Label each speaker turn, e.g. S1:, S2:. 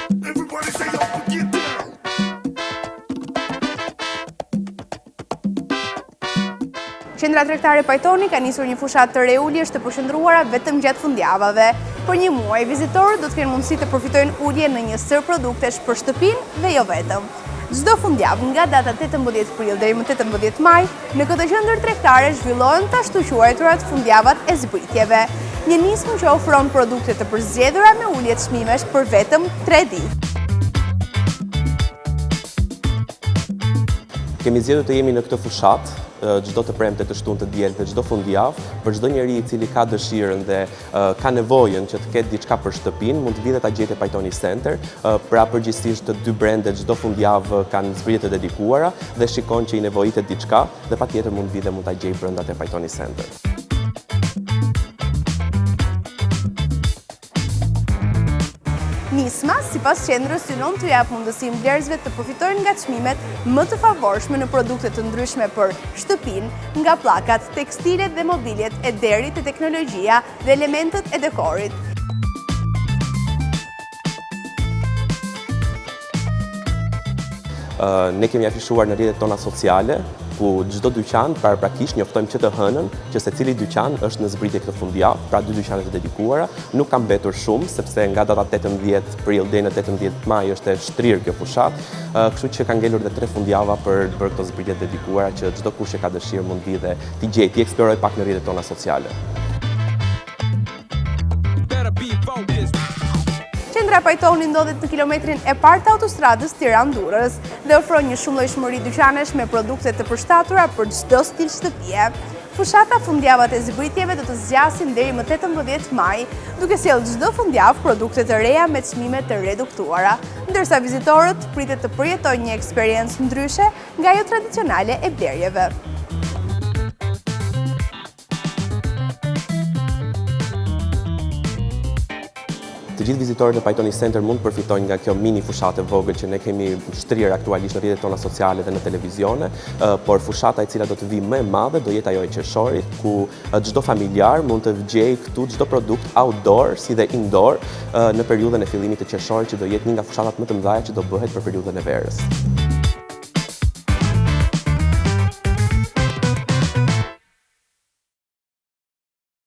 S1: Everybody say yo, get down.
S2: Qendra tregtare Pajtoni ka nisur një fushat të re uljesh të përshëndruara vetëm gjatë fundjavave. Për një muaj, vizitorët do të kenë mundësi të përfitojnë ulje në një sër produktesh për shtëpinë dhe jo vetëm. Çdo fundjavë nga data 18 prill deri më 18 maj, në këtë qendër tregtare zhvillohen të ashtu quajturat fundjavat e zbritjeve. Një nismë që ofron produkte të përzgjedhura me ulje të çmimesh për vetëm 3 ditë.
S3: Kemi zgjedhur të jemi në këtë fushat çdo të premte, të shtunë, të diel dhe çdo fundjavë, për çdo njeri i cili ka dëshirën dhe ka nevojën që të ketë diçka për shtëpinë, mund të vijë dhe ta gjejë te Pajtoni Center. Pra përgjithsisht të dy brendet çdo fundjavë kanë zbritje të dedikuara dhe shikon që i nevojitet diçka dhe patjetër mund të vijë dhe mund ta gjejë brenda te Pajtoni Center.
S2: Nisma, sipas qendrës, synon të jap mundësi mbledhësve të përfitojnë nga çmimet më të favorshme në produkte të ndryshme për shtëpinë, nga pllakat, tekstilet dhe mobiljet e deri te teknologjia dhe elementët e dekorit.
S3: Ne kemi afishuar në rrjetet tona sociale, ku çdo dyqan paraprakisht njoftojmë që të hënën që secili dyqan është në zbritje këtë fundjavë, pra 2 dyqane të dedikuara. Nuk ka mbetur shumë sepse nga data 18 prill deri në 18 maj është e shtrirë kjo fushat, kështu që ka ngelur dhe 3 fundjava për të bërë këto zbritje të dedikuara që çdo kush që ka dëshirë mund vi dhe t'i gjejë, t'i eksplorojë pak në rrjetet tona sociale.
S2: Qendra Pajtoni ndodhet në kilometrin e parë të autostradës Tiranë-Durrës dhe ofron një shumëllojshmëri dyqanesh me produkte të përshtatura për çdo stil shtëpie. Fushata fundjavat e zbritjeve do të zgjasin deri më 18 maj, duke sjellë çdo fundjavë produkte të reja me çmime të reduktuara, ndërsa vizitorët pritet të përjetojnë një eksperiencë ndryshe nga ajo tradicionale e blerjeve.
S3: Të gjithë vizitorët e Pajtoni Center mund të përfitojnë nga kjo mini fushatë e vogël që ne kemi shtrirë aktualisht në rrjetet tona sociale dhe në televizione, por fushata e cila do të vijë më e madhe do jetë ajo e qershorit, ku çdo familjar mund të gjejë këtu çdo produkt outdoor si dhe indoor në periudhën e fillimit të qershorit, që do jetë një nga fushatat më të mëdha që do bëhet për periudhën e verës.